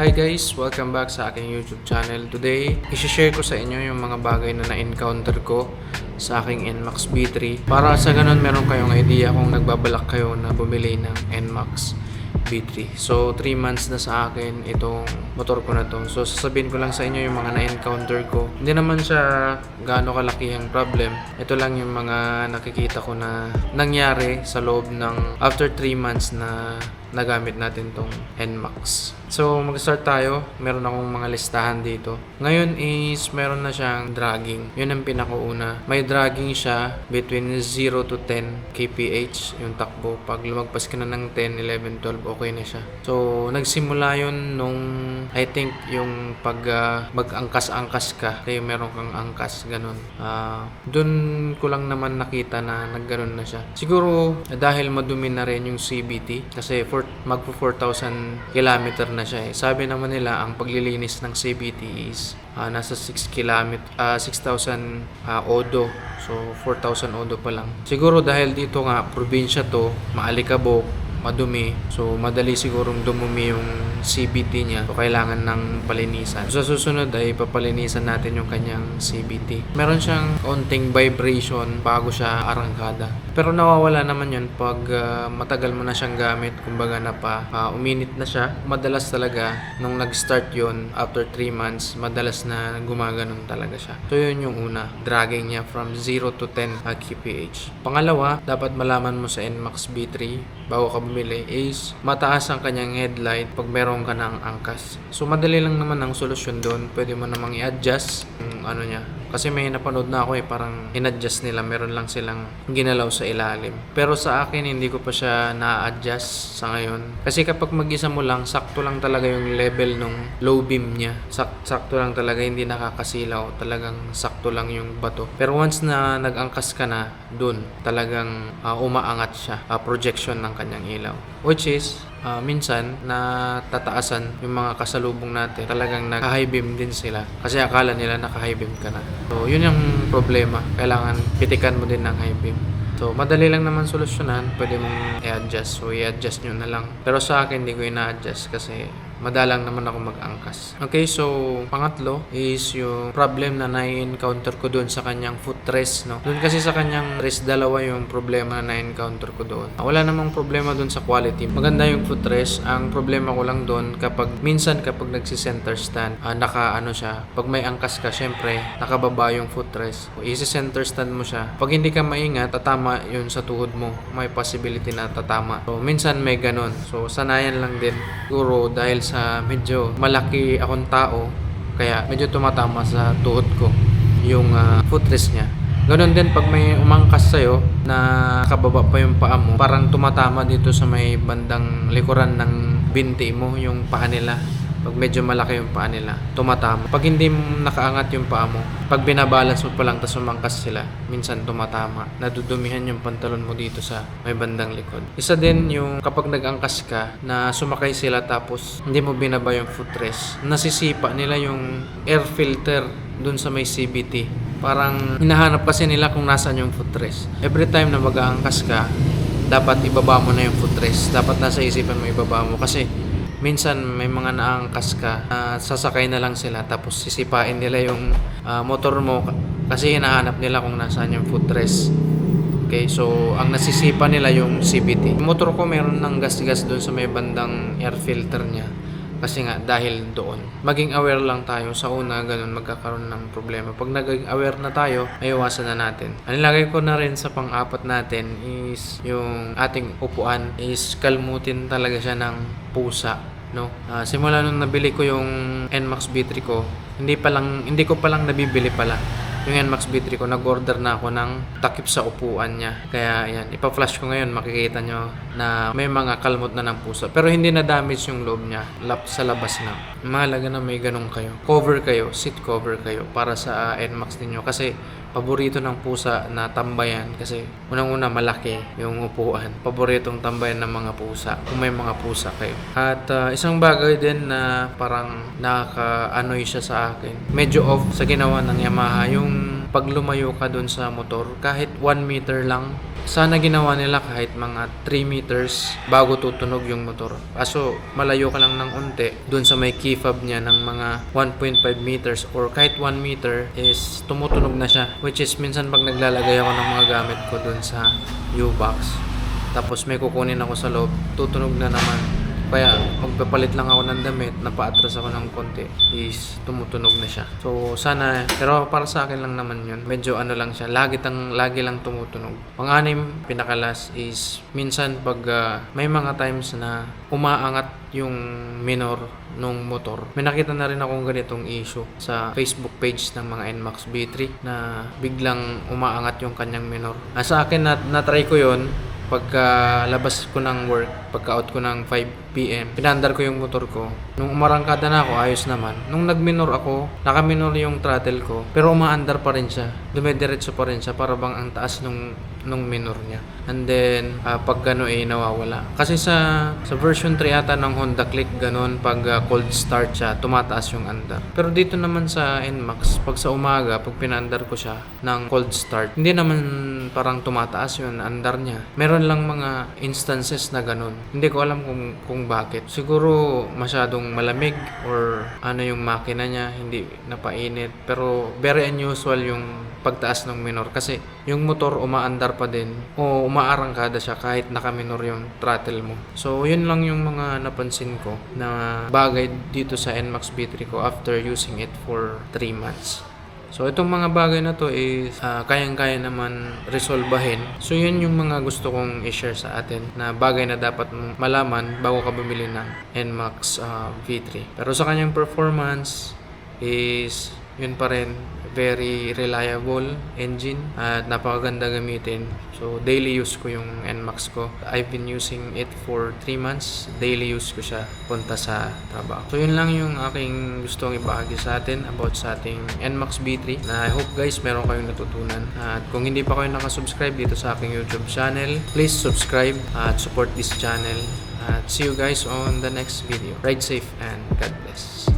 Hi guys! Welcome back sa aking YouTube channel. Today, i-share ko sa inyo yung mga bagay na na-encounter ko sa aking NMAX B3. Para sa ganun, meron kayong idea kung nagbabalak kayo na bumili ng NMAX B3. So, 3 months na sa akin itong motor ko na to. So, sasabihin ko lang sa inyo yung mga na-encounter ko. Hindi naman siya gaano kalaki ang problem. Ito lang yung mga nakikita ko na nangyari sa loob ng after 3 months na nagamit natin tong NMAX. So, mag-start tayo. Meron akong mga listahan dito. Ngayon is meron na siyang dragging. Yun ang pinakauna. May dragging siya between 0 to 10 kph yung takbo. Pag lumagpas ka na ng 10, 11, 12, okay na siya. So, nagsimula yun nung I think yung pag mag-angkas-angkas ka. Kaya meron kang angkas, ganun. Dun ko lang naman nakita na nagganon na siya. Siguro dahil madumi na rin yung CVT kasi magpo 4,000 kilometer na siya eh. Sabi naman nila ang paglilinis ng CVT is nasa 6,000 odo. So 4,000 odo pa lang. Siguro dahil dito nga probinsya to, maalikabok, madumi. So madali sigurong dumumi yung CVT niya. So kailangan ng palinisan. So, sa susunod ay papalinisan natin yung kanyang CVT. Meron siyang konting vibration bago siya arangkada. Pero nawawala naman yun pag matagal mo na siyang gamit. Kumbaga na uminit na siya. Madalas talaga nung nag-start yun after 3 months, madalas na gumaganon talaga siya. So yun yung una. Dragging niya from 0 to 10 kph. Pangalawa, dapat malaman mo sa NMAX B3 bago ka bumili is mataas ang kanyang headlight pag meron ka ng angkas. So madali lang naman ang solusyon doon. Pwede mo namang i-adjust yung ano niya. Kasi may napanood na ako parang in-adjust nila. Meron lang silang ginalaw sa ilalim. Pero sa akin, hindi ko pa siya na-adjust sa ngayon. Kasi kapag mag-isa mo lang, sakto lang talaga yung level nung low beam niya. Sakto lang talaga, hindi nakakasilaw. Talagang sakto lang yung bato. Pero once na nag-angkas ka na, dun talagang umaangat siya. Projection ng kanyang ilaw. Which is, minsan natataasan yung mga kasalubong natin. Talagang naka-high beam din sila. Kasi akala nila naka-high beam ka na. So, yun yung problema. Kailangan pitikan mo din ng high beam. So, madali lang naman solusyonan. Pwede mong i-adjust. So, i-adjust nyo na lang. Pero sa akin, hindi ko i-adjust kasi madalang naman ako mag-angkas. Okay, so pangatlo is yung problem na na-encounter ko doon sa kanyang footrest, no? Doon kasi sa kanyang rest, dalawa yung problema na na-encounter ko doon. Wala namang problema doon sa quality. Maganda yung footrest. Ang problema ko lang doon minsan kapag nagsi-center stand, siya. Pag may angkas ka, syempre, nakababa yung footrest. Isi-center stand mo siya. Pag hindi ka maingat, tatama yun sa tuhod mo. May possibility na tatama. So, minsan may ganon. So, sanayan lang din. Siguro dahil sa medyo malaki akong tao, kaya medyo tumatama sa tuhod ko yung footrest niya. Ganon din pag may umangkas sa'yo na kababa pa yung paa mo, parang tumatama dito sa may bandang likuran ng binti mo, yung paa nila. Pag medyo malaki yung paa nila, tumatama. Pag hindi nakaangat yung paa mo, pag binabalance mo pa lang tapos umangkas sila, minsan tumatama. Nadudumihan yung pantalon mo dito sa may bandang likod. Isa din yung kapag nag-angkas ka na sumakay sila tapos hindi mo binaba yung footrest, nasisipa nila yung air filter dun sa may CVT. Parang hinahanap kasi nila kung nasaan yung footrest. Every time na mag-aangkas ka, dapat ibaba mo na yung footrest. Dapat nasa isipan mo ibaba mo kasi minsan may mga naangkas ka, sasakay na lang sila tapos sisipain nila yung motor mo kasi hinahanap nila kung nasaan yung footrest. Okay, so ang nasisipa nila yung CVT. Yung motor ko meron ng gas-gas doon sa may bandang air filter niya. Kasi nga dahil doon. Maging aware lang tayo sa una, ganun magkakaroon ng problema. Pag naging aware na tayo, iwasan na natin. Ang nilagay ko na rin sa pang-apat natin is yung ating upuan is kalmutin talaga siya ng pusa. No? Simula nung nabili ko yung NMAX B3 ko, hindi ko pa lang nabibili pala yung NMAX B3 ko, nag-order na ako ng takip sa upuan niya. Kaya yan, ipa-flash ko ngayon, makikita nyo na may mga kalmot na ng pusa. Pero hindi na damage yung loob niya, sa labas na. Mahalaga na may ganun kayo. Cover kayo, seat cover kayo para sa NMAX ninyo. Kasi paborito ng pusa na tambayan kasi unang-una malaki yung upuan. Paboritong tambayan ng mga pusa kung may mga pusa kayo. At isang bagay din na parang nakaka-anoy siya sa akin. Medyo off sa ginawa ng Yamaha yung pag lumayo ka dun sa motor, kahit 1 meter lang Sana ginawa nila kahit mga 3 meters bago tutunog yung motor. Kaso malayo ka lang ng unti, dun sa may key fob niya ng mga 1.5 meters or kahit 1 meter is tumutunog na siya. Which is minsan pag naglalagay ako ng mga gamit ko dun sa U-box, tapos may kukunin ako sa loob, tutunog na naman. Kaya magpapalit lang ako ng damit, napaatras ako ng konti, is tumutunog na siya. So sana, pero para sa akin lang naman yun, medyo ano lang siya, lagi lang tumutunog. Pang-anim, pinakalas is minsan pag may mga times na umaangat yung minor nung motor. May nakita na rin akong ganitong issue sa Facebook page ng mga NMAX B3 na biglang umaangat yung kanyang minor. Sa akin, na-try ko yun pagka labas ko ng work, pagka out ko ng 5 PM, pinandar ko yung motor ko. Nung umarangkada na ako, ayos naman. Nung nag-minor ako, naka-minor yung throttle ko, pero umaandar pa rin siya. Dumediretso pa rin siya, para bang ang taas nung minor niya. And then, pag gano nawawala. Kasi sa version 3 ata ng Honda Click, ganon, pag cold start siya, tumataas yung andar. Pero dito naman sa NMAX, pag sa umaga, pag pinandar ko siya ng cold start, hindi naman parang tumataas yung andar niya. Meron lang mga instances na ganon. Hindi ko alam kung bakit. Siguro masyadong malamig or ano yung makina niya, hindi napainit. Pero very unusual yung pagtaas ng minor kasi yung motor umaandar pa din o umaarangkada siya kahit naka-minor yung throttle mo. So yun lang yung mga napansin ko na bagay dito sa NMAX B3 ko after using it for 3 months. So itong mga bagay na to is kayang-kaya naman resolbahin. So yun yung mga gusto kong i-share sa atin na bagay na dapat mong malaman bago ka bumili ng NMAX V3. Pero sa kanyang performance is yun pa rin, very reliable engine at napakaganda gamitin. So daily use ko yung NMAX ko. I've been using it for 3 months. Daily use ko siya punta sa trabaho. So yun lang yung aking gustong ibahagi sa atin about sa ating NMAX B3 na I hope guys meron kayong natutunan. At kung hindi pa kayo nakasubscribe dito sa aking YouTube channel, please subscribe at support this channel. At see you guys on the next video. Ride safe and God bless.